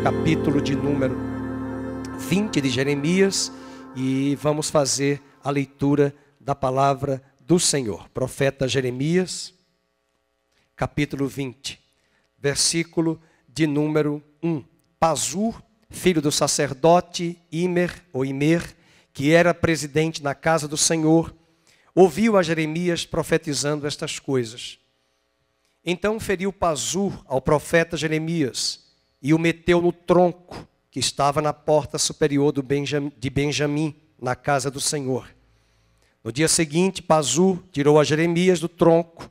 capítulo de número 20 de Jeremias, e vamos fazer a leitura da palavra do Senhor. Profeta Jeremias, capítulo 20, versículo de número 1. Pazur, filho do sacerdote Imer, que era presidente na casa do Senhor, ouviu a Jeremias profetizando estas coisas. Então feriu Pazur ao profeta Jeremias e o meteu no tronco que estava na porta superior de Benjamim, na casa do Senhor. No dia seguinte, Pazur tirou a Jeremias do tronco.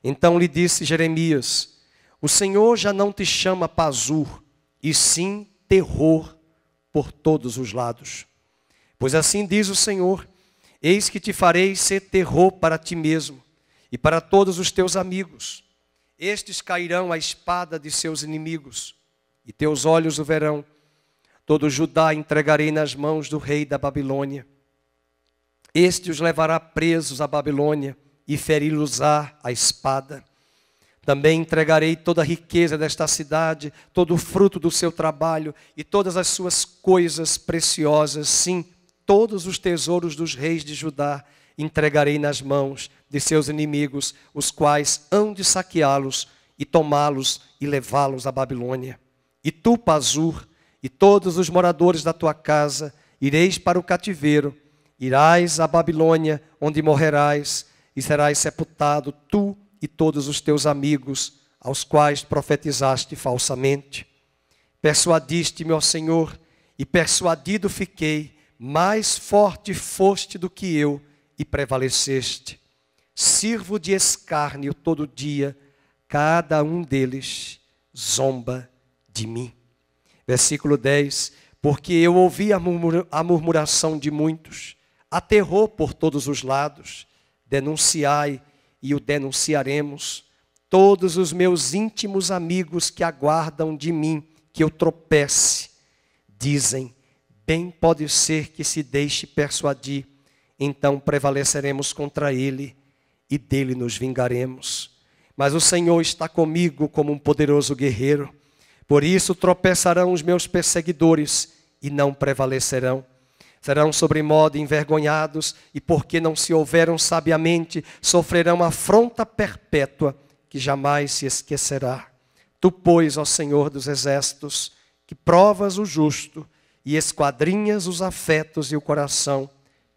Então lhe disse Jeremias: o Senhor já não te chama Pazur, e sim terror por todos os lados. Pois assim diz o Senhor: eis que te farei ser terror para ti mesmo e para todos os teus amigos. Estes cairão à espada de seus inimigos, e teus olhos o verão. Todo Judá entregarei nas mãos do rei da Babilônia. Este os levará presos à Babilônia e feri-los-á a espada. Também entregarei toda a riqueza desta cidade, todo o fruto do seu trabalho e todas as suas coisas preciosas, sim, todos os tesouros dos reis de Judá entregarei nas mãos de seus inimigos, os quais hão de saqueá-los e tomá-los e levá-los à Babilônia. E tu, Pazur, e todos os moradores da tua casa, ireis para o cativeiro, irás à Babilônia, onde morrerás, e serás sepultado, tu e todos os teus amigos, aos quais profetizaste falsamente. Persuadiste-me, ó Senhor, e persuadido fiquei, mais forte foste do que eu, e prevaleceste. Sirvo de escárnio todo dia, cada um deles zomba de mim. Versículo 10, porque eu ouvi a murmuração de muitos, há terror por todos os lados, denunciai e o denunciaremos. Todos os meus íntimos amigos que aguardam de mim que eu tropece, dizem, bem pode ser que se deixe persuadir, então prevaleceremos contra ele e dele nos vingaremos. Mas o Senhor está comigo como um poderoso guerreiro. Por isso tropeçarão os meus perseguidores e não prevalecerão. Serão sobremodo envergonhados e porque não se houveram sabiamente, sofrerão afronta perpétua que jamais se esquecerá. Tu, pois, ó Senhor dos exércitos, que provas o justo e esquadrinhas os afetos e o coração,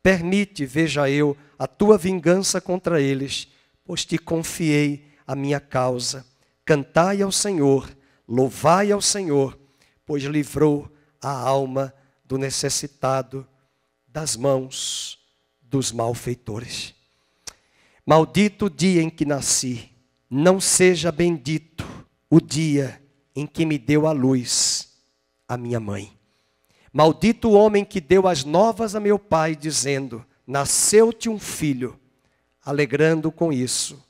permite, veja eu, a tua vingança contra eles, pois te confiei a minha causa. Cantai ao Senhor, louvai ao Senhor, pois livrou a alma do necessitado das mãos dos malfeitores. Maldito o dia em que nasci, não seja bendito o dia em que me deu a luz a minha mãe. Maldito o homem que deu as novas a meu pai, dizendo, nasceu-te um filho, alegrando com isso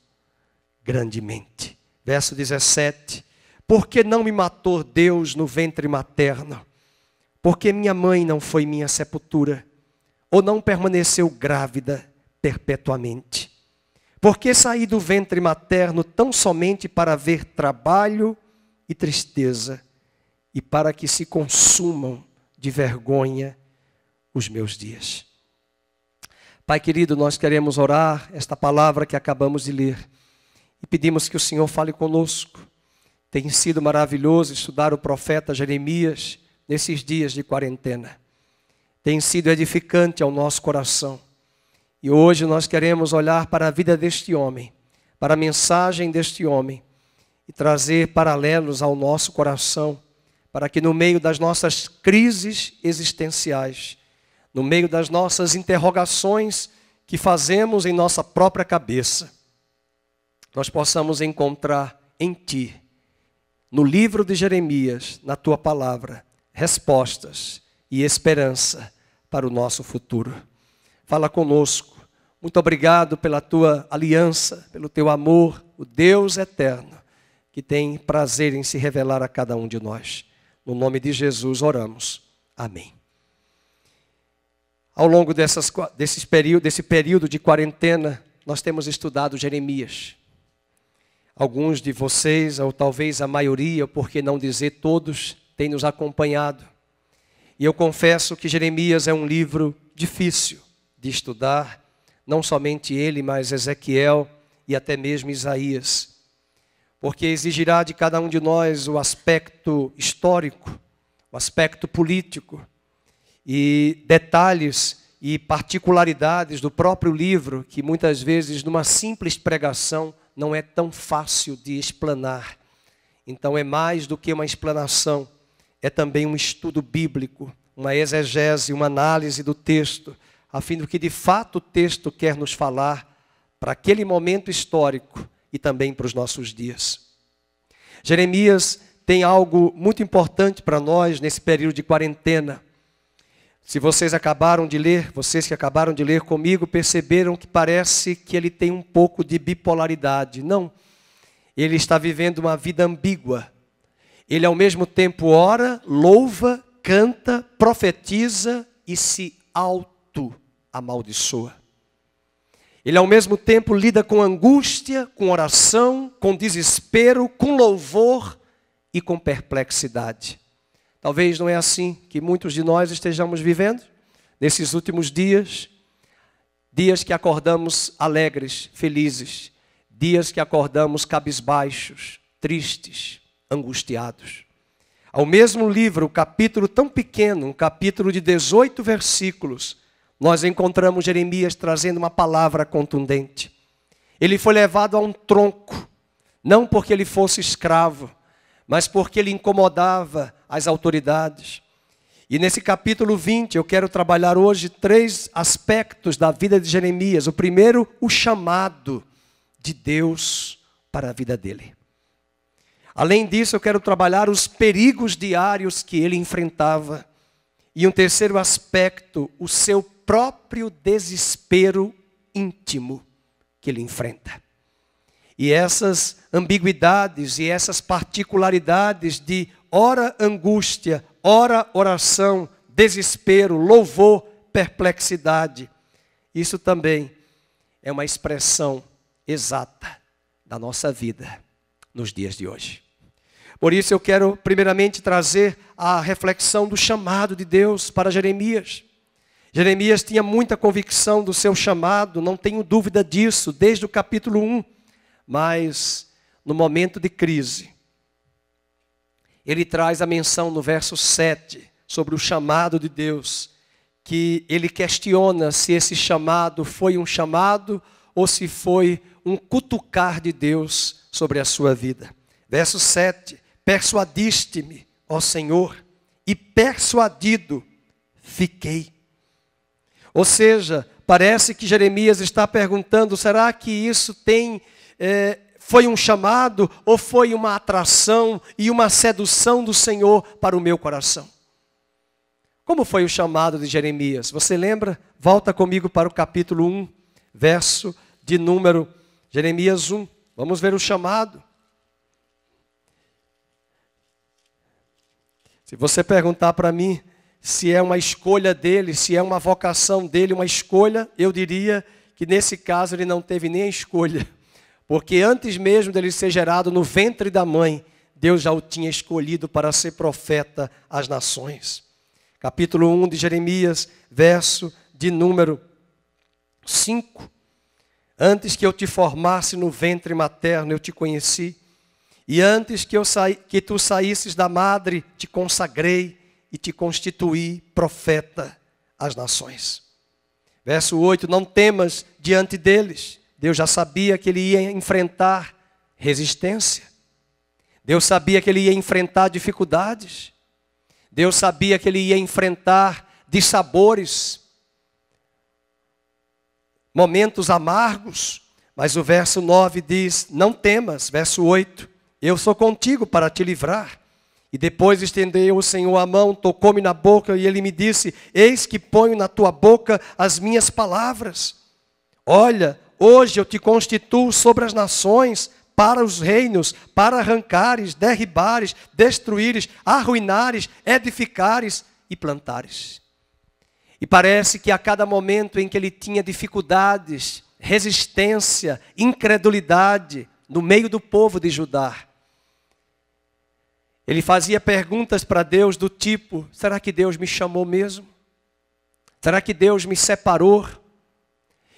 grandemente. Verso 17, porque não me matou Deus no ventre materno? Porque minha mãe não foi minha sepultura? Ou não permaneceu grávida perpetuamente? Porque saí do ventre materno tão somente para ver trabalho e tristeza, e para que se consumam de vergonha os meus dias. Pai querido, nós queremos orar esta palavra que acabamos de ler e pedimos que o Senhor fale conosco. Tem sido maravilhoso estudar o profeta Jeremias nesses dias de quarentena. Tem sido edificante ao nosso coração. E hoje nós queremos olhar para a vida deste homem, para a mensagem deste homem e trazer paralelos ao nosso coração, para que no meio das nossas crises existenciais, no meio das nossas interrogações que fazemos em nossa própria cabeça, nós possamos encontrar em Ti, no livro de Jeremias, na Tua palavra, respostas e esperança para o nosso futuro. Fala conosco. Muito obrigado pela Tua aliança, pelo Teu amor, o Deus eterno, que tem prazer em se revelar a cada um de nós. No nome de Jesus oramos. Amém. Ao longo desse período de quarentena, nós temos estudado Jeremias. Alguns de vocês, ou talvez a maioria, por que não dizer todos, tem nos acompanhado. E eu confesso que Jeremias é um livro difícil de estudar, não somente ele, mas Ezequiel e até mesmo Isaías, porque exigirá de cada um de nós o aspecto histórico, o aspecto político e detalhes e particularidades do próprio livro, que muitas vezes numa simples pregação não é tão fácil de explanar. Então é mais do que uma explanação, é também um estudo bíblico, uma exegese, uma análise do texto, a fim de que de fato o texto quer nos falar para aquele momento histórico e também para os nossos dias. Jeremias tem algo muito importante para nós nesse período de quarentena. Se vocês que acabaram de ler comigo, perceberam que parece que ele tem um pouco de bipolaridade. Não, ele está vivendo uma vida ambígua. Ele ao mesmo tempo ora, louva, canta, profetiza e se auto-amaldiçoa. Ele ao mesmo tempo lida com angústia, com oração, com desespero, com louvor e com perplexidade. Talvez não é assim que muitos de nós estejamos vivendo nesses últimos dias. Dias que acordamos alegres, felizes. Dias que acordamos cabisbaixos, tristes, angustiados. Ao mesmo livro, um capítulo tão pequeno, um capítulo de 18 versículos, nós encontramos Jeremias trazendo uma palavra contundente. Ele foi levado a um tronco, não porque ele fosse escravo, mas porque ele incomodava as autoridades. E nesse capítulo 20, eu quero trabalhar hoje 3 aspectos da vida de Jeremias. O primeiro, o chamado de Deus para a vida dele. Além disso, eu quero trabalhar os perigos diários que ele enfrentava. E um terceiro aspecto, o seu próprio desespero íntimo que ele enfrenta. E essas ambiguidades e essas particularidades de ora angústia, ora oração, desespero, louvor, perplexidade, isso também é uma expressão exata da nossa vida nos dias de hoje. Por isso eu quero primeiramente trazer a reflexão do chamado de Deus para Jeremias. Jeremias tinha muita convicção do seu chamado, não tenho dúvida disso, desde o capítulo 1. Mas no momento de crise, ele traz a menção no verso 7 sobre o chamado de Deus, que ele questiona se esse chamado foi um chamado ou se foi um cutucar de Deus sobre a sua vida. Verso 7, persuadiste-me, ó Senhor, e persuadido fiquei. Ou seja, parece que Jeremias está perguntando, será que isso foi um chamado ou foi uma atração e uma sedução do Senhor para o meu coração? Como foi o chamado de Jeremias? Você lembra? Volta comigo para o capítulo 1, verso de número Jeremias 1. Vamos ver o chamado. Se você perguntar para mim se é uma escolha dele, se é uma vocação dele, uma escolha, eu diria que nesse caso ele não teve nem a escolha. Porque antes mesmo dele ser gerado no ventre da mãe, Deus já o tinha escolhido para ser profeta às nações. Capítulo 1 de Jeremias, verso de número 5. Antes que eu te formasse no ventre materno, eu te conheci. E antes que tu saísses da madre, te consagrei e te constituí profeta às nações. Verso 8, não temas diante deles. Deus já sabia que ele ia enfrentar resistência. Deus sabia que ele ia enfrentar dificuldades. Deus sabia que ele ia enfrentar dissabores, momentos amargos. Mas o verso 9 diz, não temas. Verso 8, eu sou contigo para te livrar. E depois estendeu o Senhor a mão, tocou-me na boca e ele me disse, eis que ponho na tua boca as minhas palavras. Olha, hoje eu te constituo sobre as nações, para os reinos, para arrancares, derribares, destruíres, arruinares, edificares e plantares. E parece que a cada momento em que ele tinha dificuldades, resistência, incredulidade no meio do povo de Judá, Ele fazia perguntas para Deus do tipo: será que Deus me chamou mesmo? Será que Deus me separou?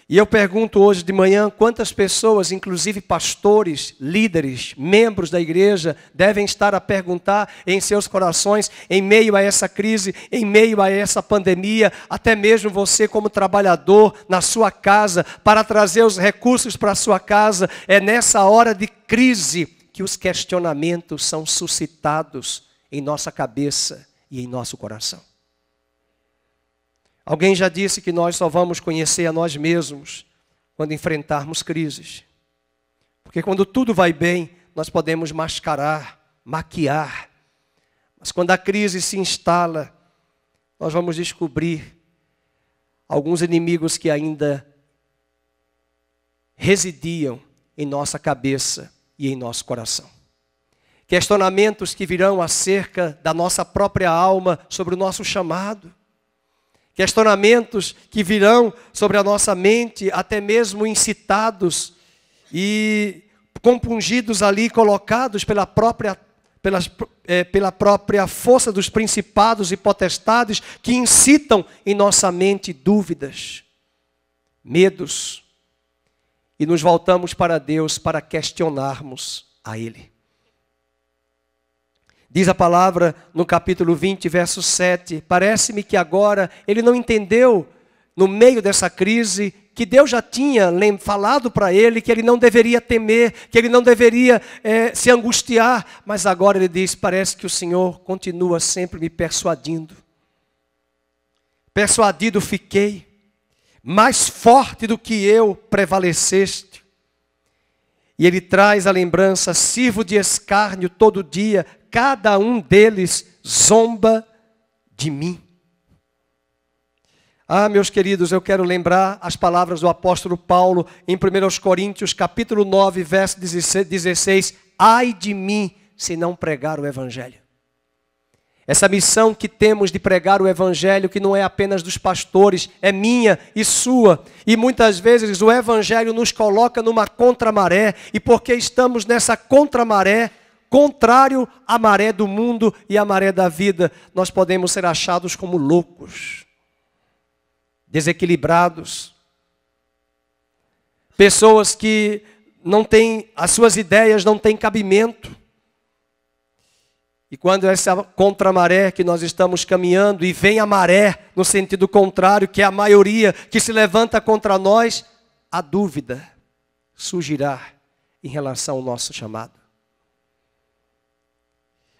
E eu pergunto hoje de manhã, quantas pessoas, inclusive pastores, líderes, membros da igreja, devem estar a perguntar em seus corações, em meio a essa crise, em meio a essa pandemia, até mesmo você como trabalhador na sua casa, para trazer os recursos para a sua casa. É nessa hora de crise que os questionamentos são suscitados em nossa cabeça e em nosso coração. Alguém já disse que nós só vamos conhecer a nós mesmos quando enfrentarmos crises. Porque quando tudo vai bem, nós podemos mascarar, maquiar. Mas quando a crise se instala, nós vamos descobrir alguns inimigos que ainda residiam em nossa cabeça e em nosso coração. Questionamentos que virão acerca da nossa própria alma sobre o nosso chamado. Questionamentos que virão sobre a nossa mente, até mesmo incitados e compungidos ali, colocados pela própria força dos principados e potestades, que incitam em nossa mente dúvidas, medos, e nos voltamos para Deus para questionarmos a Ele. Diz a palavra no capítulo 20, verso 7, parece-me que agora ele não entendeu, no meio dessa crise, que Deus já tinha falado para ele que ele não deveria temer, que ele não deveria se angustiar, mas agora ele diz, parece que o Senhor continua sempre me persuadindo. Persuadido fiquei, mais forte do que eu prevaleceste. E ele traz a lembrança, sirvo de escárnio todo dia, cada um deles zomba de mim. Ah, meus queridos, eu quero lembrar as palavras do apóstolo Paulo em 1 Coríntios, capítulo 9, verso 16. Ai de mim, se não pregar o evangelho. Essa missão que temos de pregar o evangelho, que não é apenas dos pastores, é minha e sua. E muitas vezes o evangelho nos coloca numa contramaré, e porque estamos nessa contramaré, contrário à maré do mundo e à maré da vida, nós podemos ser achados como loucos, desequilibrados, pessoas que não têm, as suas ideias não têm cabimento. E quando essa contramaré que nós estamos caminhando e vem a maré no sentido contrário, que é a maioria que se levanta contra nós, a dúvida surgirá em relação ao nosso chamado.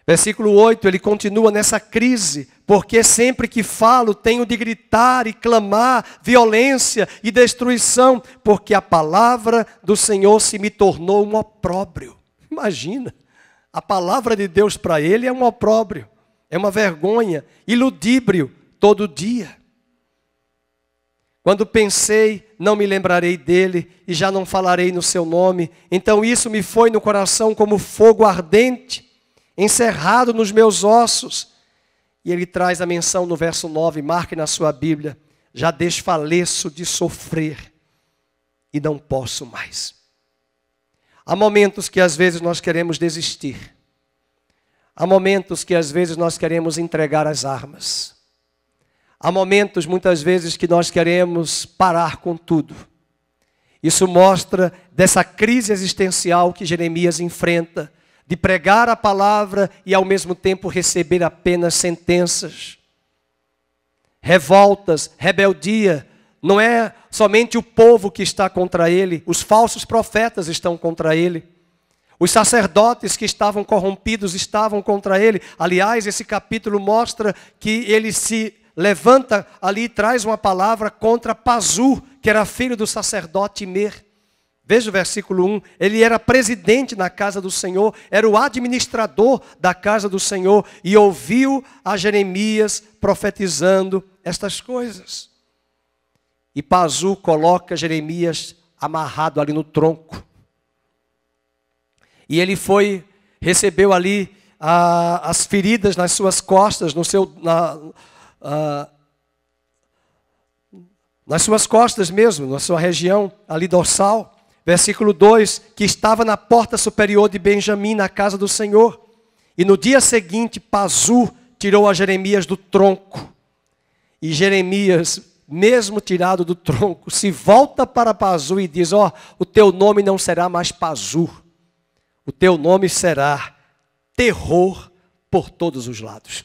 Versículo 8, ele continua nessa crise, porque sempre que falo tenho de gritar e clamar violência e destruição, porque a palavra do Senhor se me tornou um opróbrio. Imagina, a palavra de Deus para ele é um opróbrio, é uma vergonha, iludíbrio todo dia. Quando pensei, não me lembrarei dele e já não falarei no seu nome, então isso me foi no coração como fogo ardente, encerrado nos meus ossos. E ele traz a menção no verso 9, marque na sua Bíblia, já desfaleço de sofrer e não posso mais. Há momentos que às vezes nós queremos desistir. Há momentos que às vezes nós queremos entregar as armas. Há momentos muitas vezes que nós queremos parar com tudo. Isso mostra dessa crise existencial que Jeremias enfrenta, de pregar a palavra e ao mesmo tempo receber apenas sentenças. Revoltas, rebeldia, não é somente o povo que está contra ele, os falsos profetas estão contra ele. Os sacerdotes que estavam corrompidos estavam contra ele. Aliás, esse capítulo mostra que ele se levanta ali e traz uma palavra contra Pazur, que era filho do sacerdote Imer. Veja o versículo 1, ele era presidente na casa do Senhor, era o administrador da casa do Senhor, e ouviu a Jeremias profetizando estas coisas. E Pazur coloca Jeremias amarrado ali no tronco. E ele recebeu ali as feridas nas suas costas, nas suas costas mesmo, na sua região ali dorsal. Versículo 2, que estava na porta superior de Benjamim, na casa do Senhor. E no dia seguinte, Pazu tirou a Jeremias do tronco. E Jeremias, mesmo tirado do tronco, se volta para Pazu e diz: ó, o teu nome não será mais Pazu. O teu nome será terror por todos os lados.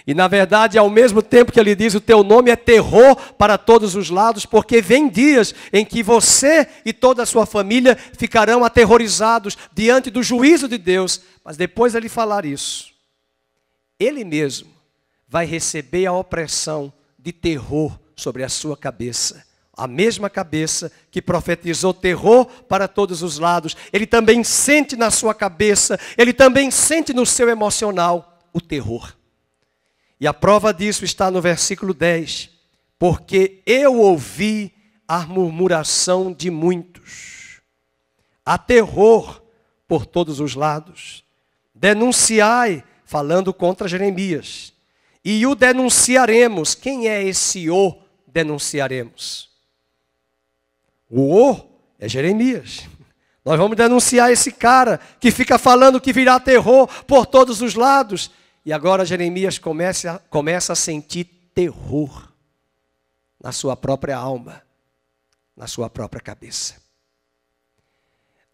E na verdade, ao mesmo tempo que ele diz, o teu nome é terror para todos os lados, porque vem dias em que você e toda a sua família ficarão aterrorizados diante do juízo de Deus. Mas depois de ele falar isso, ele mesmo vai receber a opressão de terror sobre a sua cabeça. A mesma cabeça que profetizou terror para todos os lados. Ele também sente na sua cabeça, ele também sente no seu emocional o terror. E a prova disso está no versículo 10. Porque eu ouvi a murmuração de muitos. Há terror por todos os lados. Denunciai, falando contra Jeremias. E o denunciaremos. Quem é esse o denunciaremos? O é Jeremias. Nós vamos denunciar esse cara que fica falando que virá terror por todos os lados. E agora Jeremias começa a sentir terror na sua própria alma, na sua própria cabeça.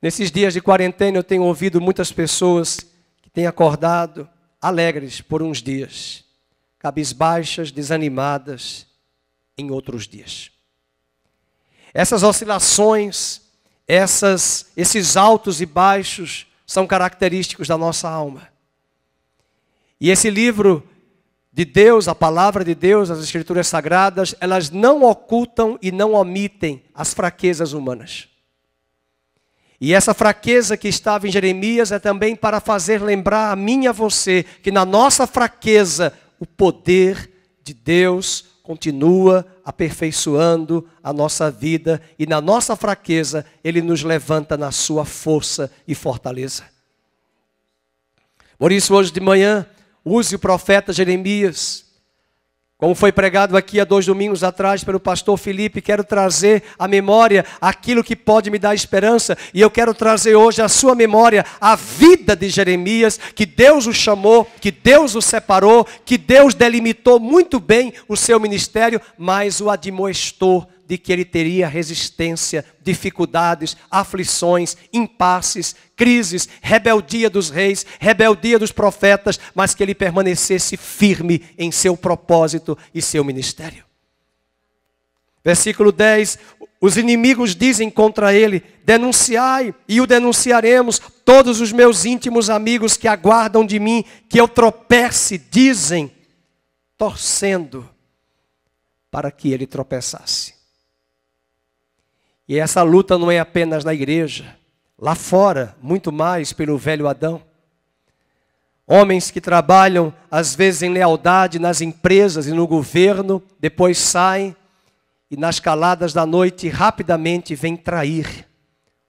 Nesses dias de quarentena eu tenho ouvido muitas pessoas que têm acordado alegres por uns dias, cabisbaixas, desanimadas em outros dias. Essas oscilações, esses altos e baixos são característicos da nossa alma. E esse livro de Deus, a palavra de Deus, as escrituras sagradas, elas não ocultam e não omitem as fraquezas humanas. E essa fraqueza que estava em Jeremias é também para fazer lembrar a mim e a você que na nossa fraqueza o poder de Deus continua aperfeiçoando a nossa vida e na nossa fraqueza Ele nos levanta na sua força e fortaleza. Por isso hoje de manhã, use o profeta Jeremias, como foi pregado aqui há 2 domingos atrás pelo pastor Felipe. Quero trazer à memória aquilo que pode me dar esperança. E eu quero trazer hoje à sua memória a vida de Jeremias, que Deus o chamou, que Deus o separou, que Deus delimitou muito bem o seu ministério, mas o admoestou de que ele teria resistência, dificuldades, aflições, impasses, crises, rebeldia dos reis, rebeldia dos profetas, mas que ele permanecesse firme em seu propósito e seu ministério. Versículo 10, os inimigos dizem contra ele: denunciai e o denunciaremos, todos os meus íntimos amigos que aguardam de mim que eu tropece, dizem, torcendo para que ele tropeçasse. E essa luta não é apenas na igreja, lá fora, muito mais pelo velho Adão. Homens que trabalham, às vezes em lealdade, nas empresas e no governo, depois saem e nas caladas da noite rapidamente vêm trair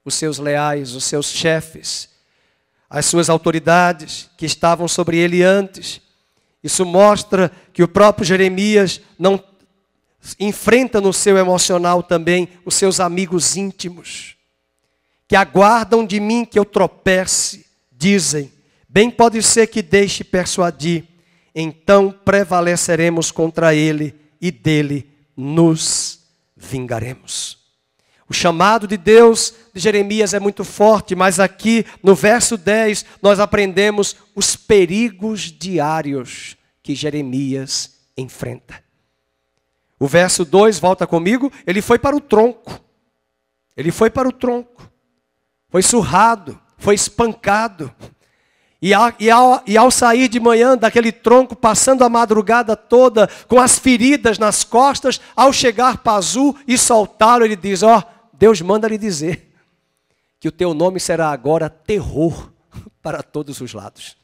os seus leais, os seus chefes, as suas autoridades que estavam sobre ele antes. Isso mostra que o próprio Jeremias não enfrenta no seu emocional também os seus amigos íntimos, que aguardam de mim que eu tropece, dizem, bem pode ser que deixe persuadir, então prevaleceremos contra ele e dele nos vingaremos. O chamado de Deus de Jeremias é muito forte, mas aqui no verso 10 nós aprendemos os perigos diários que Jeremias enfrenta. O verso 2, volta comigo, ele foi para o tronco. Ele foi para o tronco. Foi surrado, foi espancado. E ao sair de manhã daquele tronco, passando a madrugada toda, com as feridas nas costas, ao chegar Pazu e soltá-lo, ele diz, Deus manda lhe dizer que o teu nome será agora terror para todos os lados.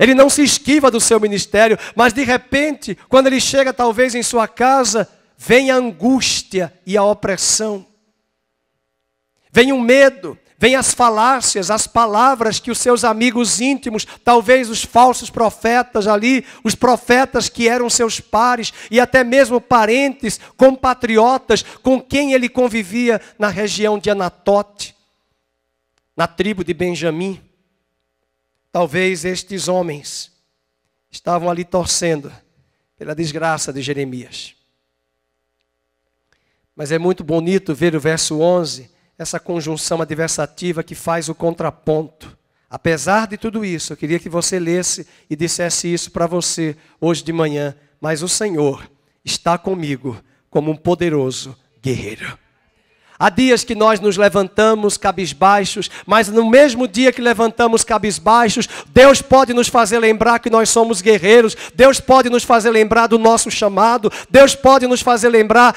Ele não se esquiva do seu ministério, mas de repente, quando ele chega talvez em sua casa, vem a angústia e a opressão. Vem o medo, vem as falácias, as palavras que os seus amigos íntimos, talvez os falsos profetas ali, os profetas que eram seus pares e até mesmo parentes, compatriotas com quem ele convivia na região de Anatote, na tribo de Benjamim. talvez estes homens estavam ali torcendo pela desgraça de Jeremias. Mas é muito bonito ver o verso 11, essa conjunção adversativa que faz o contraponto. Apesar de tudo isso, eu queria que você lesse e dissesse isso para você hoje de manhã. Mas o Senhor está comigo como um poderoso guerreiro. Há dias que nós nos levantamos cabisbaixos, mas no mesmo dia que levantamos cabisbaixos, Deus pode nos fazer lembrar que nós somos guerreiros, Deus pode nos fazer lembrar do nosso chamado, Deus pode nos fazer lembrar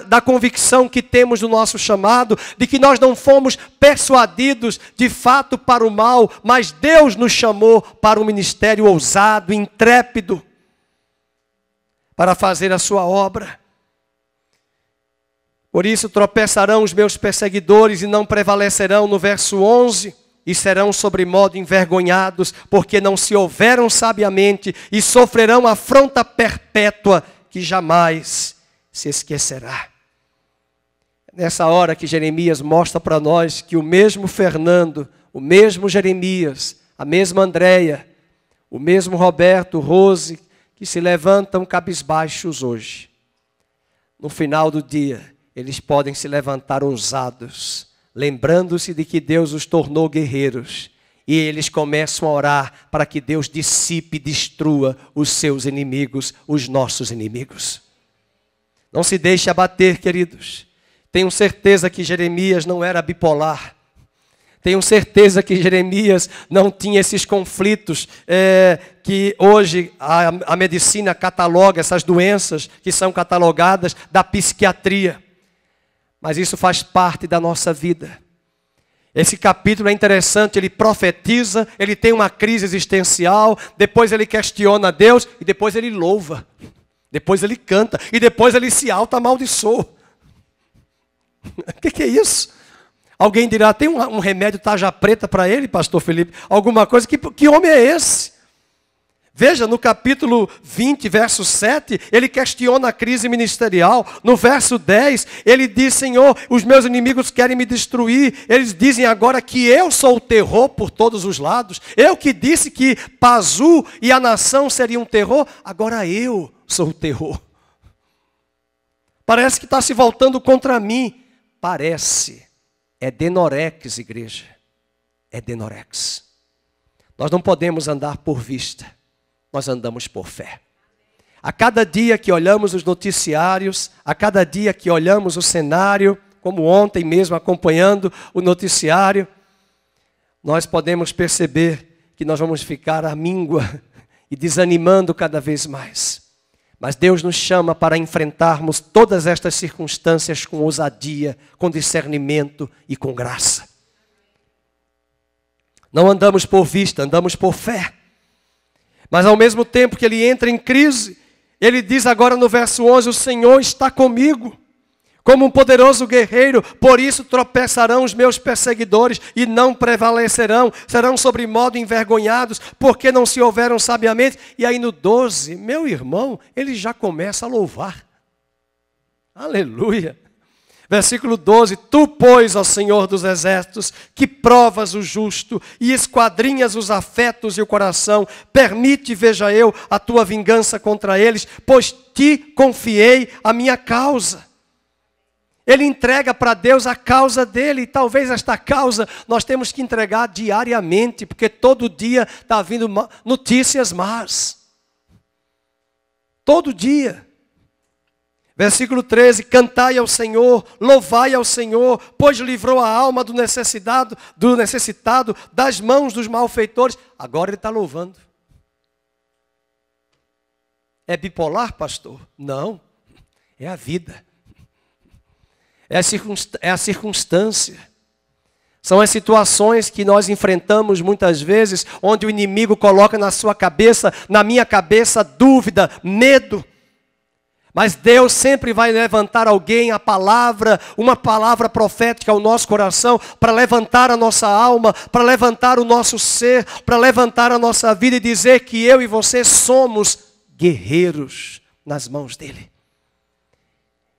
da convicção que temos do nosso chamado, de que nós não fomos persuadidos de fato para o mal, mas Deus nos chamou para um ministério ousado, intrépido, para fazer a sua obra. Por isso tropeçarão os meus perseguidores e não prevalecerão, no verso 11, e serão sobremodo envergonhados, porque não se houveram sabiamente, e sofrerão afronta perpétua, que jamais se esquecerá. Nessa hora que Jeremias mostra para nós que o mesmo Fernando, o mesmo Jeremias, a mesma Andréia, o mesmo Roberto, Rose, que se levantam cabisbaixos hoje, no final do dia, eles podem se levantar ousados, lembrando-se de que Deus os tornou guerreiros. E eles começam a orar para que Deus dissipe e destrua os seus inimigos, os nossos inimigos. Não se deixe abater, queridos. Tenho certeza que Jeremias não era bipolar. Tenho certeza que Jeremias não tinha esses conflitos que hoje a medicina cataloga, essas doenças que são catalogadas da psiquiatria. Mas isso faz parte da nossa vida. Esse capítulo é interessante, ele profetiza, ele tem uma crise existencial, depois ele questiona Deus e depois ele louva. Depois ele canta e depois ele se auto-amaldiçoa. O que é isso? Alguém dirá, tem um remédio tarja preta para ele, pastor Felipe? Alguma coisa, que homem é esse? Veja, no capítulo 20, verso 7, ele questiona a crise ministerial. No verso 10, ele diz, Senhor, os meus inimigos querem me destruir. Eles dizem agora que eu sou o terror por todos os lados. Eu que disse que Pazu e a nação seriam um terror, agora eu sou o terror. Parece que está se voltando contra mim. Parece. É denorex, igreja. É denorex. Nós não podemos andar por vista. Nós andamos por fé. A cada dia que olhamos os noticiários, a cada dia que olhamos o cenário, como ontem mesmo acompanhando o noticiário, nós podemos perceber que nós vamos ficar à míngua e desanimando cada vez mais. Mas Deus nos chama para enfrentarmos todas estas circunstâncias com ousadia, com discernimento e com graça. Não andamos por vista, andamos por fé. Mas ao mesmo tempo que ele entra em crise, ele diz agora no verso 11, o Senhor está comigo, como um poderoso guerreiro, por isso tropeçarão os meus perseguidores e não prevalecerão, serão sobremodo envergonhados, porque não se houveram sabiamente. E aí no 12, meu irmão, ele já começa a louvar. Aleluia! Versículo 12, tu, pois, ó Senhor dos exércitos, que provas o justo e esquadrinhas os afetos e o coração, permite, veja eu, a tua vingança contra eles, pois te confiei a minha causa. Ele entrega para Deus a causa dele, e talvez esta causa nós temos que entregar diariamente, porque todo dia está vindo notícias más. Todo dia. Versículo 13, cantai ao Senhor, louvai ao Senhor, pois livrou a alma do necessitado das mãos dos malfeitores. Agora ele está louvando. É bipolar, pastor? Não, é a vida. É a circunstância. São as situações que nós enfrentamos muitas vezes, onde o inimigo coloca na sua cabeça, na minha cabeça, dúvida, medo. Mas Deus sempre vai levantar alguém, uma palavra profética ao nosso coração, para levantar a nossa alma, para levantar o nosso ser, para levantar a nossa vida e dizer que eu e você somos guerreiros nas mãos dele.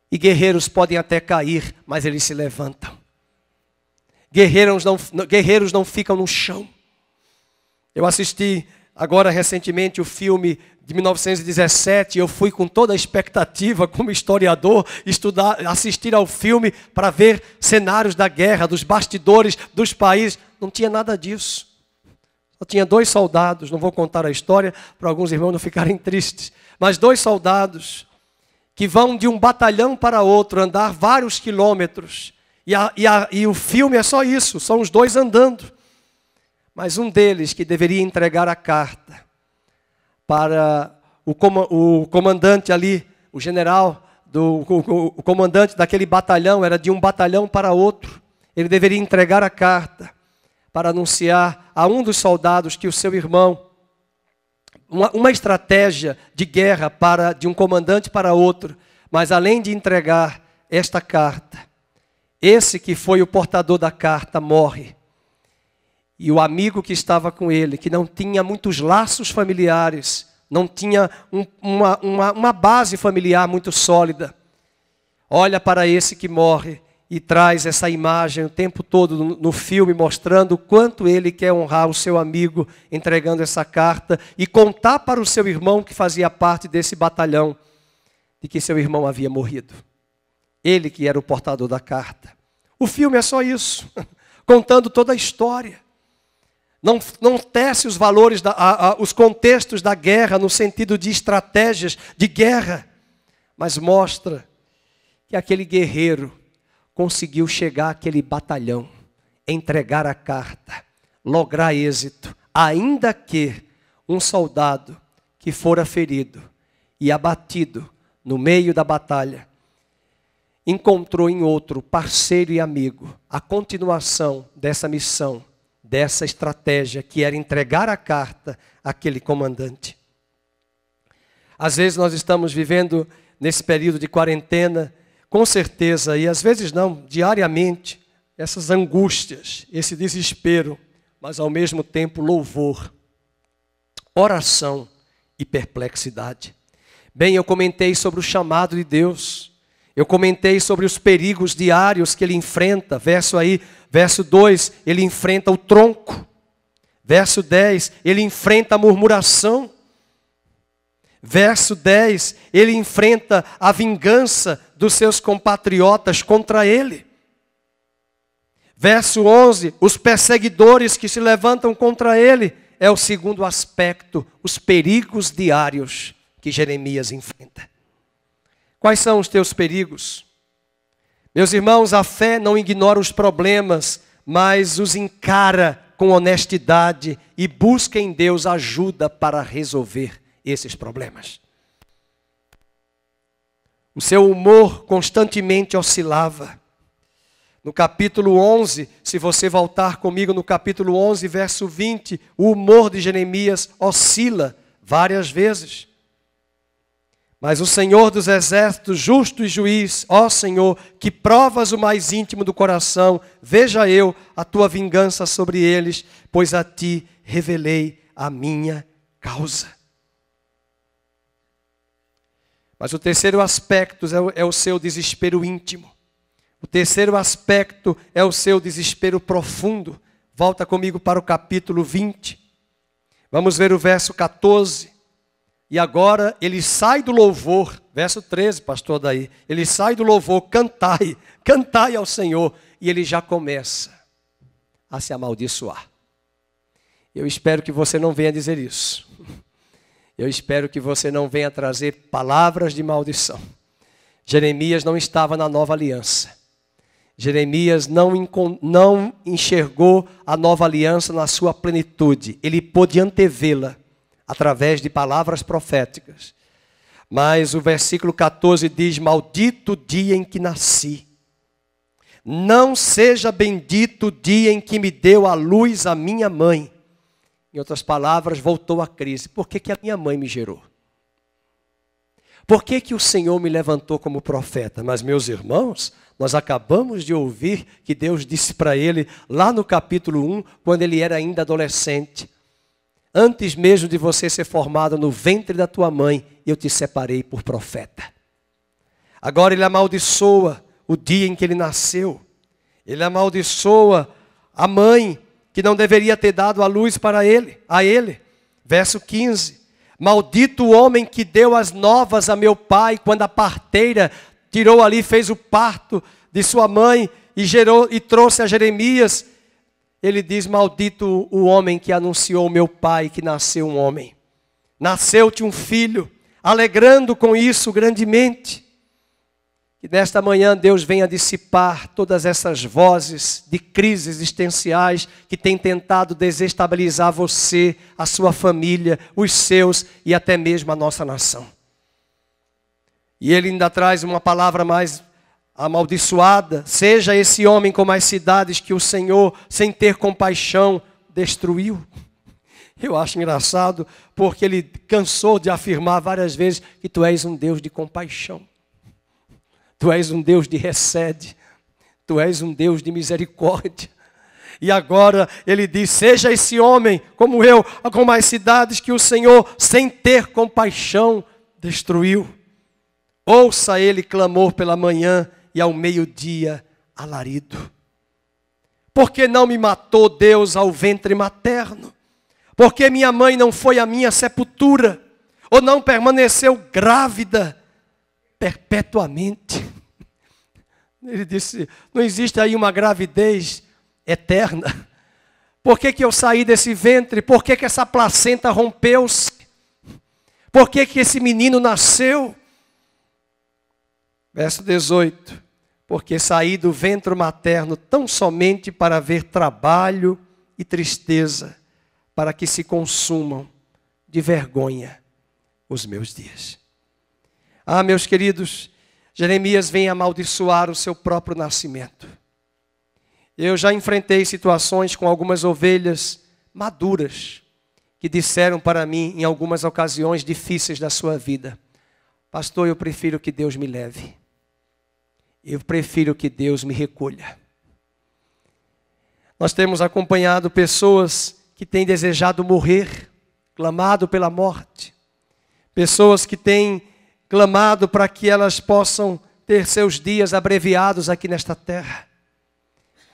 E guerreiros podem até cair, mas eles se levantam. Guerreiros não ficam no chão. Eu assisti agora recentemente o filme de 1917, eu fui com toda a expectativa como historiador assistir ao filme para ver cenários da guerra, dos bastidores dos países. Não tinha nada disso. Só tinha 2 soldados, não vou contar a história para alguns irmãos não ficarem tristes, mas 2 soldados que vão de um batalhão para outro, andar vários quilômetros, e o filme é só isso, são os 2 andando. Mas um deles que deveria entregar a carta para o comandante ali, o general, o comandante daquele batalhão, era de um batalhão para outro. Ele deveria entregar a carta para anunciar a um dos soldados que o seu irmão, uma estratégia de guerra de um comandante para outro, mas além de entregar esta carta, esse que foi o portador da carta morre. E o amigo que estava com ele, que não tinha muitos laços familiares, não tinha uma base familiar muito sólida, olha para esse que morre e traz essa imagem o tempo todo no filme, mostrando o quanto ele quer honrar o seu amigo, entregando essa carta e contar para o seu irmão, que fazia parte desse batalhão, de que seu irmão havia morrido. Ele que era o portador da carta. O filme é só isso, contando toda a história. Não tece os valores, os contextos da guerra no sentido de estratégias de guerra, mas mostra que aquele guerreiro conseguiu chegar àquele batalhão, entregar a carta, lograr êxito, ainda que um soldado que fora ferido e abatido no meio da batalha, encontrou em outro parceiro e amigo a continuação dessa missão, dessa estratégia que era entregar a carta àquele comandante. Às vezes nós estamos vivendo nesse período de quarentena, com certeza, e às vezes não, diariamente, essas angústias, esse desespero, mas ao mesmo tempo louvor, oração e perplexidade. Bem, eu comentei sobre o chamado de Deus, eu comentei sobre os perigos diários que ele enfrenta, verso 2, ele enfrenta o tronco, verso 10, ele enfrenta a murmuração, verso 10, ele enfrenta a vingança dos seus compatriotas contra ele. Verso 11, os perseguidores que se levantam contra ele. É o segundo aspecto, os perigos diários que Jeremias enfrenta. Quais são os teus perigos? Meus irmãos, a fé não ignora os problemas, mas os encara com honestidade e busca em Deus ajuda para resolver esses problemas. O seu humor constantemente oscilava. No capítulo 11, se você voltar comigo no capítulo 11, verso 20, o humor de Jeremias oscila várias vezes. Mas o Senhor dos exércitos, justo e juiz, ó Senhor, que provas o mais íntimo do coração, veja eu a tua vingança sobre eles, pois a ti revelei a minha causa. Mas o terceiro aspecto é o seu desespero íntimo. O terceiro aspecto é o seu desespero profundo. Volta comigo para o capítulo 20. Vamos ver o verso 14. E agora ele sai do louvor, verso 13, pastor Daí. Ele sai do louvor, cantai ao Senhor. E ele já começa a se amaldiçoar. Eu espero que você não venha dizer isso. Eu espero que você não venha trazer palavras de maldição. Jeremias não estava na nova aliança. Jeremias não enxergou a nova aliança na sua plenitude. Ele pôde antevê-la através de palavras proféticas. Mas o versículo 14 diz, maldito o dia em que nasci. Não seja bendito o dia em que me deu à luz a minha mãe. Em outras palavras, voltou a crise. Por que a minha mãe me gerou? Por que o Senhor me levantou como profeta? Mas, meus irmãos, nós acabamos de ouvir que Deus disse para ele, lá no capítulo 1, quando ele era ainda adolescente, antes mesmo de você ser formado no ventre da tua mãe, eu te separei por profeta. Agora ele amaldiçoa o dia em que ele nasceu. Ele amaldiçoa a mãe que não deveria ter dado a luz para a ele. Verso 15. Maldito o homem que deu as novas a meu pai, quando a parteira tirou ali, fez o parto de sua mãe e gerou e trouxe a Jeremias. Ele diz: maldito o homem que anunciou ao meu pai que nasceu um homem. Nasceu-te um filho, alegrando com isso grandemente. Que nesta manhã Deus venha dissipar todas essas vozes de crises existenciais que têm tentado desestabilizar você, a sua família, os seus e até mesmo a nossa nação. E ele ainda traz uma palavra mais amaldiçoada: seja esse homem como as cidades que o Senhor, sem ter compaixão, destruiu. Eu acho engraçado, porque ele cansou de afirmar várias vezes que tu és um Deus de compaixão. Tu és um Deus de recede. Tu és um Deus de misericórdia. E agora ele diz: seja esse homem como eu, como as cidades que o Senhor, sem ter compaixão, destruiu. Ouça ele clamor pela manhã e ao meio-dia alarido. Por que não me matou Deus ao ventre materno? Por que minha mãe não foi à minha sepultura? Ou não permaneceu grávida perpetuamente? Ele disse: não existe aí uma gravidez eterna. Por que eu saí desse ventre? Por que essa placenta rompeu-se? Por que esse menino nasceu? Verso 18. Porque saí do ventre materno tão somente para ver trabalho e tristeza, para que se consumam de vergonha os meus dias. Ah, meus queridos, Jeremias vem amaldiçoar o seu próprio nascimento. Eu já enfrentei situações com algumas ovelhas maduras que disseram para mim em algumas ocasiões difíceis da sua vida: pastor, eu prefiro que Deus me leve. Eu prefiro que Deus me recolha. Nós temos acompanhado pessoas que têm desejado morrer, clamado pela morte. Pessoas que têm clamado para que elas possam ter seus dias abreviados aqui nesta terra.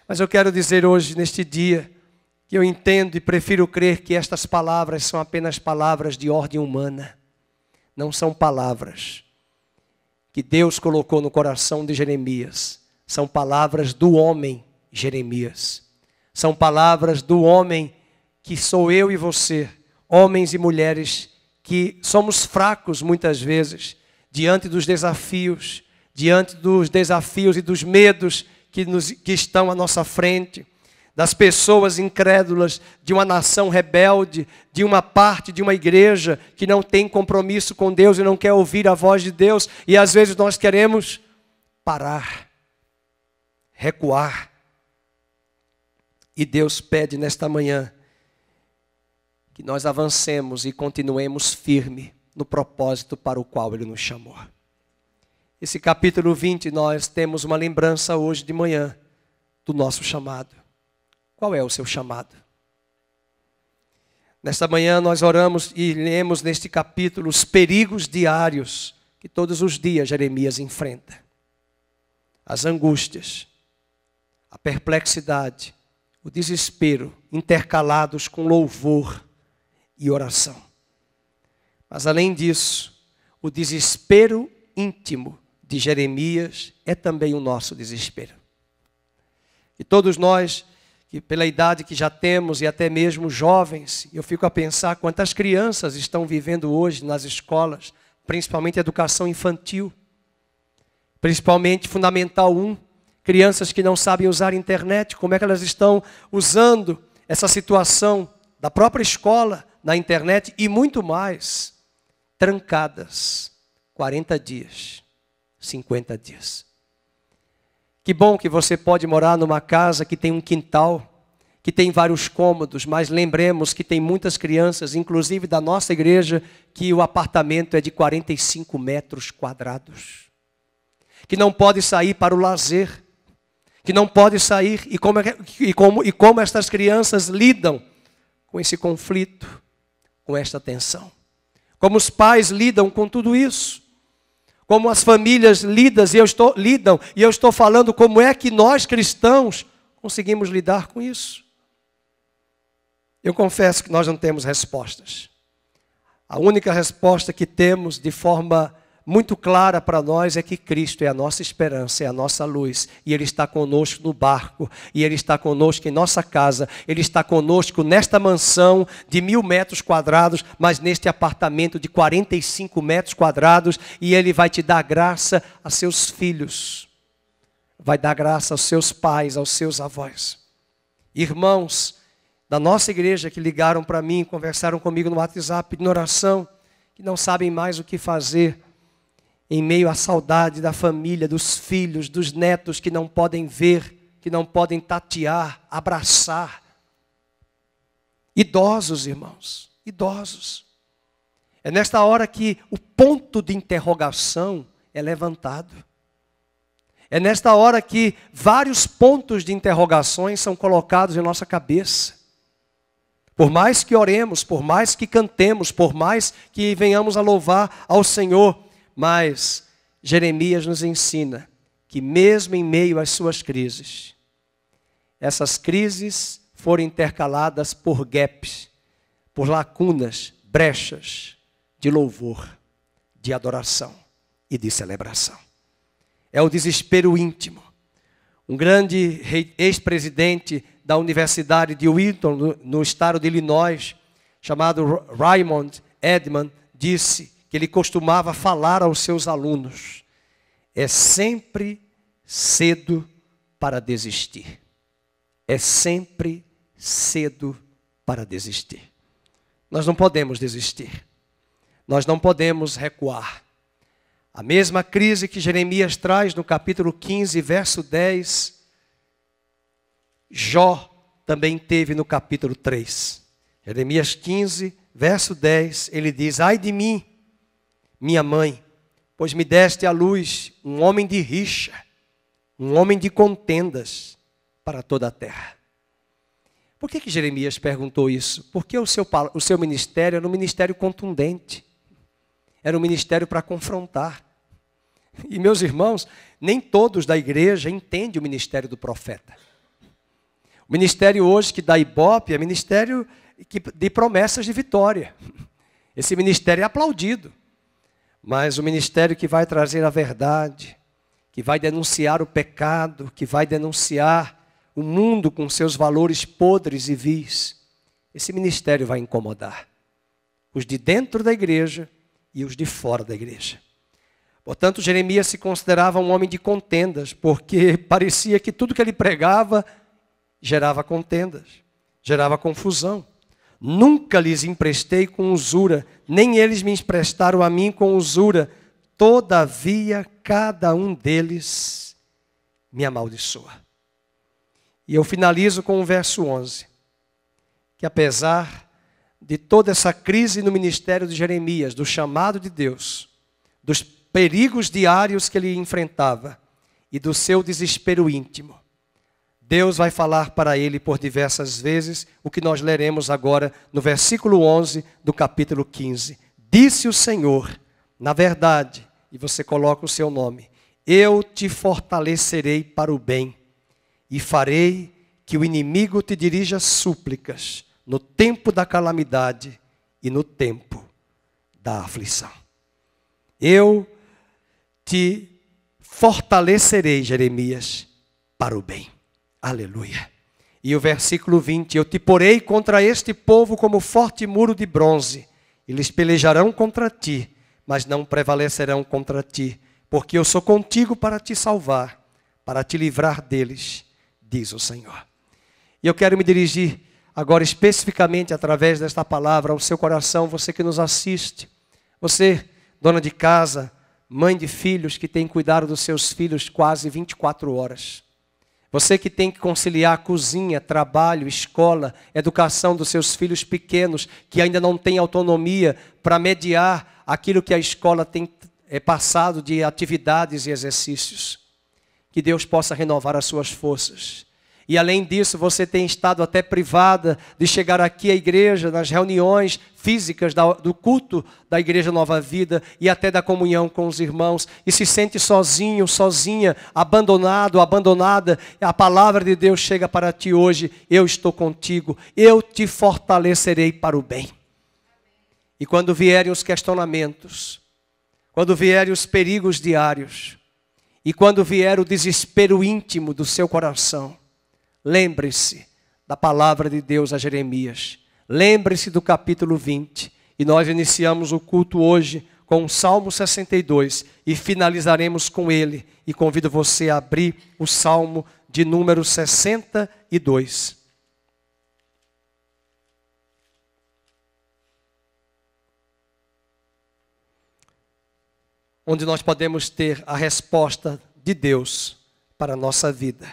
Mas eu quero dizer hoje, neste dia, que eu entendo e prefiro crer que estas palavras são apenas palavras de ordem humana. Não são palavras que Deus colocou no coração de Jeremias. São palavras do homem Jeremias. São palavras do homem que sou eu e você, homens e mulheres que somos fracos muitas vezes, diante dos desafios e dos medos que estão à nossa frente, das pessoas incrédulas, de uma nação rebelde, de uma parte de uma igreja que não tem compromisso com Deus e não quer ouvir a voz de Deus. E às vezes nós queremos parar, recuar. E Deus pede nesta manhã que nós avancemos e continuemos firme no propósito para o qual Ele nos chamou. Esse capítulo 20, nós temos uma lembrança hoje de manhã do nosso chamado. Qual é o seu chamado? Nesta manhã nós oramos e lemos neste capítulo os perigos diários que todos os dias Jeremias enfrenta. As angústias, a perplexidade, o desespero, intercalados com louvor e oração. Mas além disso, o desespero íntimo de Jeremias é também o nosso desespero. E todos nós, que pela idade que já temos e até mesmo jovens, eu fico a pensar quantas crianças estão vivendo hoje nas escolas, principalmente educação infantil, principalmente Fundamental 1, crianças que não sabem usar a internet, como é que elas estão usando essa situação da própria escola, na internet e muito mais, trancadas, 40 dias, 50 dias. Que bom que você pode morar numa casa que tem um quintal, que tem vários cômodos, mas lembremos que tem muitas crianças, inclusive da nossa igreja, que o apartamento é de 45 metros quadrados. Que não pode sair para o lazer, que não pode sair, e como estas crianças lidam com esse conflito, com esta tensão. Como os pais lidam com tudo isso. Como as famílias lidam, e eu estou falando como é que nós cristãos conseguimos lidar com isso. Eu confesso que nós não temos respostas. A única resposta que temos de forma muito clara para nós é que Cristo é a nossa esperança, é a nossa luz. E Ele está conosco no barco, e Ele está conosco em nossa casa, Ele está conosco nesta mansão de 1000 metros quadrados, mas neste apartamento de 45 metros quadrados, e Ele vai te dar graça a seus filhos, vai dar graça aos seus pais, aos seus avós. Irmãos da nossa igreja que ligaram para mim, conversaram comigo no WhatsApp, pedindo oração, que não sabem mais o que fazer, em meio à saudade da família, dos filhos, dos netos que não podem ver, que não podem tatear, abraçar. Idosos, irmãos, idosos. É nesta hora que o ponto de interrogação é levantado. É nesta hora que vários pontos de interrogações são colocados em nossa cabeça. Por mais que oremos, por mais que cantemos, por mais que venhamos a louvar ao Senhor, mas Jeremias nos ensina que mesmo em meio às suas crises, essas crises foram intercaladas por gaps, por lacunas, brechas de louvor, de adoração e de celebração. É o desespero íntimo. Um grande ex-presidente da Universidade de Wheaton, no estado de Illinois, chamado Raymond Edman, disse que ele costumava falar aos seus alunos: é sempre cedo para desistir. É sempre cedo para desistir. Nós não podemos desistir. Nós não podemos recuar. A mesma crise que Jeremias traz no capítulo 15, verso 10, Jó também teve no capítulo 3. Jeremias 15, verso 10, ele diz: ai de mim, minha mãe, pois me deste à luz um homem de rixa, um homem de contendas para toda a terra. Por que Jeremias perguntou isso? Porque o seu ministério era um ministério contundente. Era um ministério para confrontar. E meus irmãos, nem todos da igreja entendem o ministério do profeta. O ministério hoje que dá ibope é ministério de promessas de vitória. Esse ministério é aplaudido. Mas o ministério que vai trazer a verdade, que vai denunciar o pecado, que vai denunciar o mundo com seus valores podres e vis, esse ministério vai incomodar os de dentro da igreja e os de fora da igreja. Portanto, Jeremias se considerava um homem de contendas, porque parecia que tudo que ele pregava gerava contendas, gerava confusão. Nunca lhes emprestei com usura, nem eles me emprestaram a mim com usura. Todavia, cada um deles me amaldiçoa. E eu finalizo com o verso 11. Que apesar de toda essa crise no ministério de Jeremias, do chamado de Deus, dos perigos diários que ele enfrentava e do seu desespero íntimo, Deus vai falar para ele por diversas vezes o que nós leremos agora no versículo 11 do capítulo 15. Disse o Senhor, na verdade, e você coloca o seu nome, eu te fortalecerei para o bem e farei que o inimigo te dirija súplicas no tempo da calamidade e no tempo da aflição. Eu te fortalecerei, Jeremias, para o bem. Aleluia. E o versículo 20, eu te porei contra este povo como forte muro de bronze. Eles pelejarão contra ti, mas não prevalecerão contra ti, porque eu sou contigo para te salvar, para te livrar deles, diz o Senhor. E eu quero me dirigir agora especificamente através desta palavra ao seu coração, você que nos assiste, você, dona de casa, mãe de filhos que tem cuidado dos seus filhos quase 24 horas. Você que tem que conciliar cozinha, trabalho, escola, educação dos seus filhos pequenos, que ainda não tem autonomia para mediar aquilo que a escola tem passado de atividades e exercícios. Que Deus possa renovar as suas forças. E além disso, você tem estado até privada de chegar aqui à igreja, nas reuniões físicas do culto da Igreja Nova Vida e até da comunhão com os irmãos. E se sente sozinho, sozinha, abandonado, abandonada. A palavra de Deus chega para ti hoje. Eu estou contigo, eu te fortalecerei para o bem. E quando vierem os questionamentos, quando vierem os perigos diários, e quando vier o desespero íntimo do seu coração, lembre-se da palavra de Deus a Jeremias. Lembre-se do capítulo 20. E nós iniciamos o culto hoje com o Salmo 62 e finalizaremos com ele. E convido você a abrir o Salmo de número 62. Onde nós podemos ter a resposta de Deus para a nossa vida.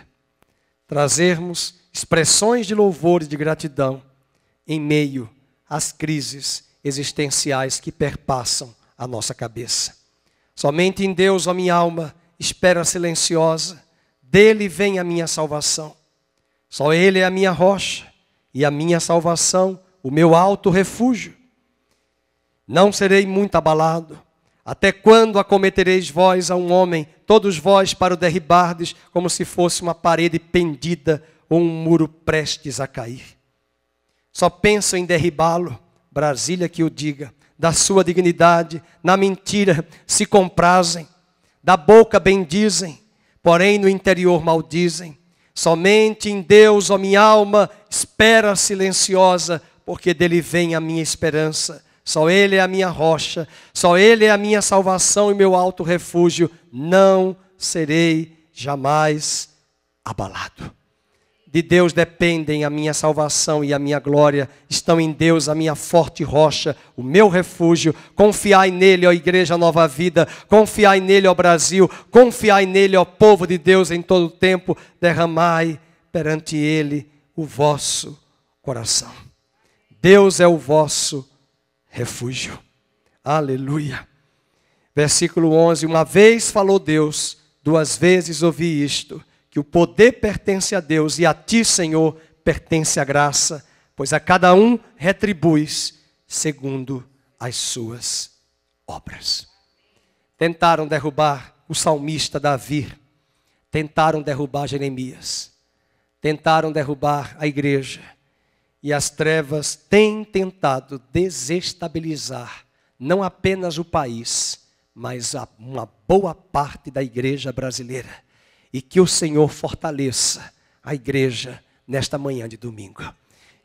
Trazermos expressões de louvor e de gratidão em meio às crises existenciais que perpassam a nossa cabeça. Somente em Deus, ó minha alma, espera silenciosa, dele vem a minha salvação. Só ele é a minha rocha e a minha salvação, o meu alto refúgio. Não serei muito abalado. Até quando acometereis vós a um homem, todos vós para o derribardes, como se fosse uma parede pendida ou um muro prestes a cair? Só pensam em derribá-lo, Brasília que o diga, da sua dignidade, na mentira se comprazem, da boca bendizem, porém no interior maldizem. Somente em Deus, ó minha alma, espera silenciosa, porque dele vem a minha esperança. Só ele é a minha rocha, só ele é a minha salvação e meu alto refúgio. Não serei jamais abalado. De Deus dependem a minha salvação e a minha glória. Estão em Deus a minha forte rocha, o meu refúgio. Confiai nele, ó Igreja Nova Vida. Confiai nele, ó Brasil. Confiai nele, ó povo de Deus em todo o tempo. Derramai perante ele o vosso coração. Deus é o vosso refúgio. Aleluia. Versículo 11. Uma vez falou Deus, duas vezes ouvi isto, que o poder pertence a Deus e a ti, Senhor, pertence a graça, pois a cada um retribuis segundo as suas obras. Tentaram derrubar o salmista Davi, tentaram derrubar Jeremias, tentaram derrubar a igreja, e as trevas têm tentado desestabilizar não apenas o país, mas uma boa parte da igreja brasileira. E que o Senhor fortaleça a igreja nesta manhã de domingo.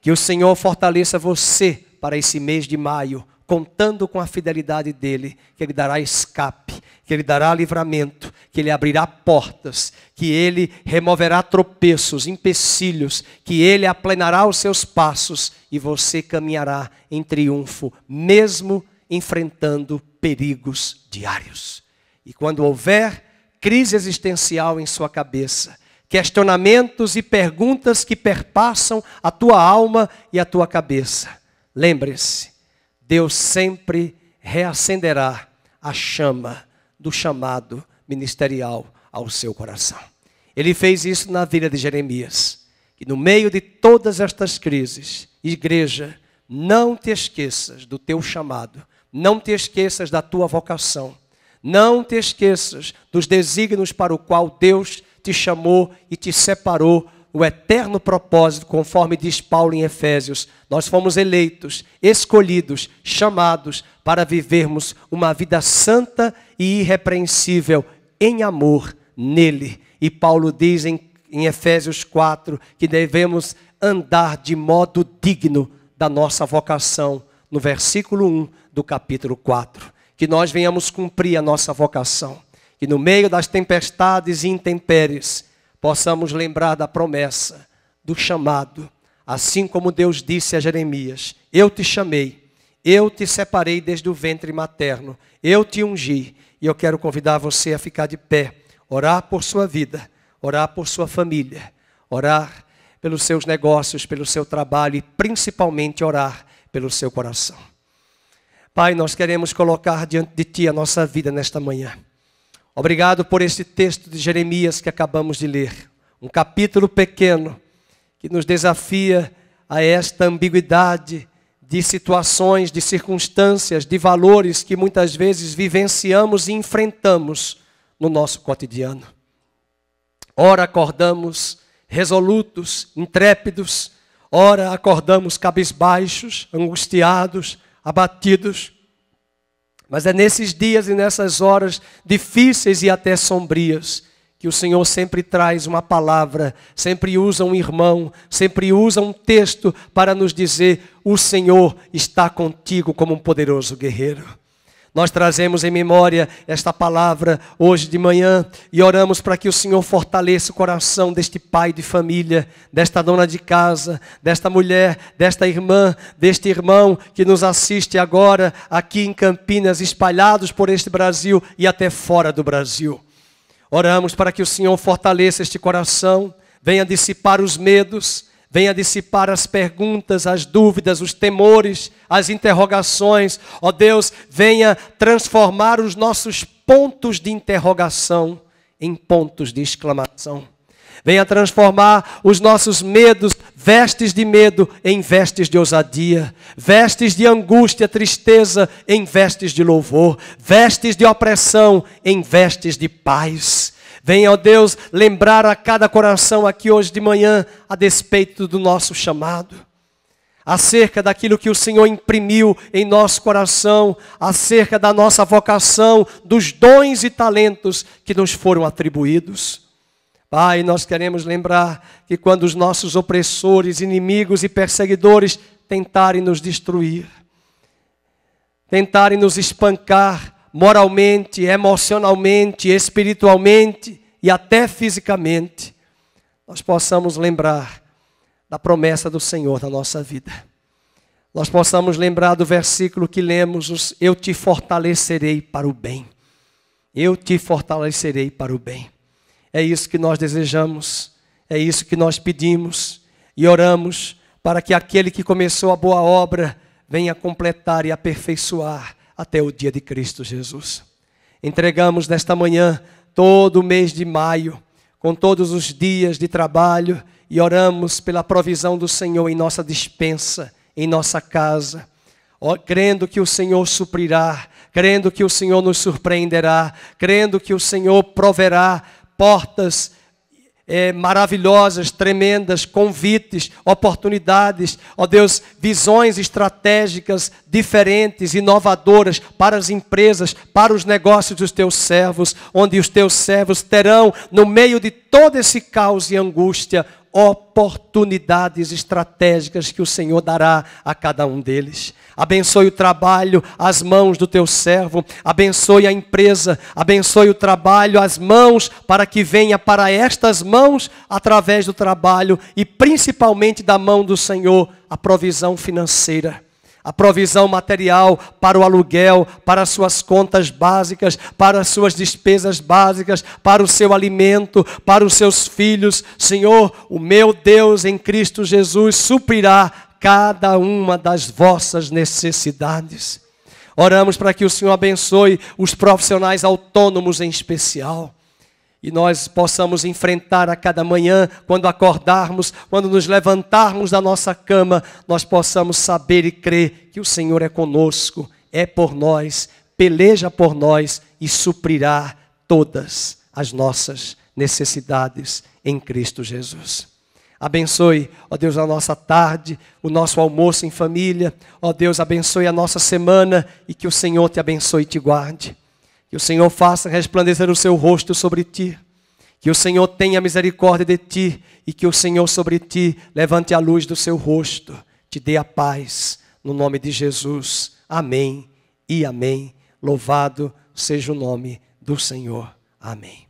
Que o Senhor fortaleça você para esse mês de maio, contando com a fidelidade dEle, que Ele dará escape, que Ele dará livramento, que Ele abrirá portas, que Ele removerá tropeços, empecilhos, que Ele aplanará os seus passos e você caminhará em triunfo, mesmo enfrentando perigos diários. E quando houver crise existencial em sua cabeça, questionamentos e perguntas que perpassam a tua alma e a tua cabeça, lembre-se, Deus sempre reacenderá a chama do chamado ministerial ao seu coração. Ele fez isso na vida de Jeremias. E no meio de todas estas crises, igreja, não te esqueças do teu chamado, não te esqueças da tua vocação, não te esqueças dos desígnios para o qual Deus te chamou e te separou, o eterno propósito, conforme diz Paulo em Efésios. Nós fomos eleitos, escolhidos, chamados para vivermos uma vida santa e irrepreensível em amor nele. E Paulo diz em Efésios 4 que devemos andar de modo digno da nossa vocação, no versículo 1 do capítulo 4. Que nós venhamos cumprir a nossa vocação. Que no meio das tempestades e intempéries, possamos lembrar da promessa, do chamado. Assim como Deus disse a Jeremias, eu te chamei, eu te separei desde o ventre materno, eu te ungi. E eu quero convidar você a ficar de pé, orar por sua vida, orar por sua família, orar pelos seus negócios, pelo seu trabalho e principalmente orar pelo seu coração. Pai, nós queremos colocar diante de Ti a nossa vida nesta manhã. Obrigado por esse texto de Jeremias que acabamos de ler. Um capítulo pequeno que nos desafia a esta ambiguidade de situações, de circunstâncias, de valores que muitas vezes vivenciamos e enfrentamos no nosso cotidiano. Ora acordamos resolutos, intrépidos, ora acordamos cabisbaixos, angustiados, abatidos. Mas é nesses dias e nessas horas difíceis e até sombrias que o Senhor sempre traz uma palavra, sempre usa um irmão, sempre usa um texto para nos dizer: o Senhor está contigo como um poderoso guerreiro. Nós trazemos em memória esta palavra hoje de manhã e oramos para que o Senhor fortaleça o coração deste pai de família, desta dona de casa, desta mulher, desta irmã, deste irmão que nos assiste agora aqui em Campinas, espalhados por este Brasil e até fora do Brasil. Oramos para que o Senhor fortaleça este coração, venha dissipar os medos, venha dissipar as perguntas, as dúvidas, os temores, as interrogações. Ó Deus, venha transformar os nossos pontos de interrogação em pontos de exclamação. Venha transformar os nossos medos, vestes de medo, em vestes de ousadia. Vestes de angústia, tristeza, em vestes de louvor. Vestes de opressão, em vestes de paz. Venha, ó Deus, lembrar a cada coração aqui hoje de manhã, a despeito do nosso chamado, acerca daquilo que o Senhor imprimiu em nosso coração, acerca da nossa vocação, dos dons e talentos que nos foram atribuídos. Pai, nós queremos lembrar que quando os nossos opressores, inimigos e perseguidores tentarem nos destruir, tentarem nos espancar, moralmente, emocionalmente, espiritualmente e até fisicamente, nós possamos lembrar da promessa do Senhor na nossa vida. Nós possamos lembrar do versículo que lemos: eu te fortalecerei para o bem. Eu te fortalecerei para o bem. É isso que nós desejamos, é isso que nós pedimos e oramos para que aquele que começou a boa obra venha completar e aperfeiçoar até o dia de Cristo Jesus. Entregamos nesta manhã todo o mês de maio, com todos os dias de trabalho, e oramos pela provisão do Senhor em nossa despensa, em nossa casa, crendo que o Senhor suprirá, crendo que o Senhor nos surpreenderá, crendo que o Senhor proverá portas maravilhosas, tremendas, convites, oportunidades, ó Deus, visões estratégicas diferentes, inovadoras para as empresas, para os negócios dos teus servos, onde os teus servos terão, no meio de todo esse caos e angústia, oportunidades estratégicas que o Senhor dará a cada um deles. Abençoe o trabalho, as mãos do teu servo, abençoe a empresa, abençoe o trabalho, as mãos, para que venha para estas mãos, através do trabalho e principalmente da mão do Senhor, a provisão financeira, a provisão material para o aluguel, para as suas contas básicas, para as suas despesas básicas, para o seu alimento, para os seus filhos. Senhor, o meu Deus em Cristo Jesus suprirá cada uma das vossas necessidades. Oramos para que o Senhor abençoe os profissionais autônomos em especial. E nós possamos enfrentar a cada manhã, quando acordarmos, quando nos levantarmos da nossa cama, nós possamos saber e crer que o Senhor é conosco, é por nós, peleja por nós e suprirá todas as nossas necessidades em Cristo Jesus. Abençoe, ó Deus, a nossa tarde, o nosso almoço em família. Ó Deus, abençoe a nossa semana e que o Senhor te abençoe e te guarde. Que o Senhor faça resplandecer o seu rosto sobre ti. Que o Senhor tenha misericórdia de ti e que o Senhor sobre ti levante a luz do seu rosto. Te dê a paz, no nome de Jesus. Amém e amém. Louvado seja o nome do Senhor. Amém.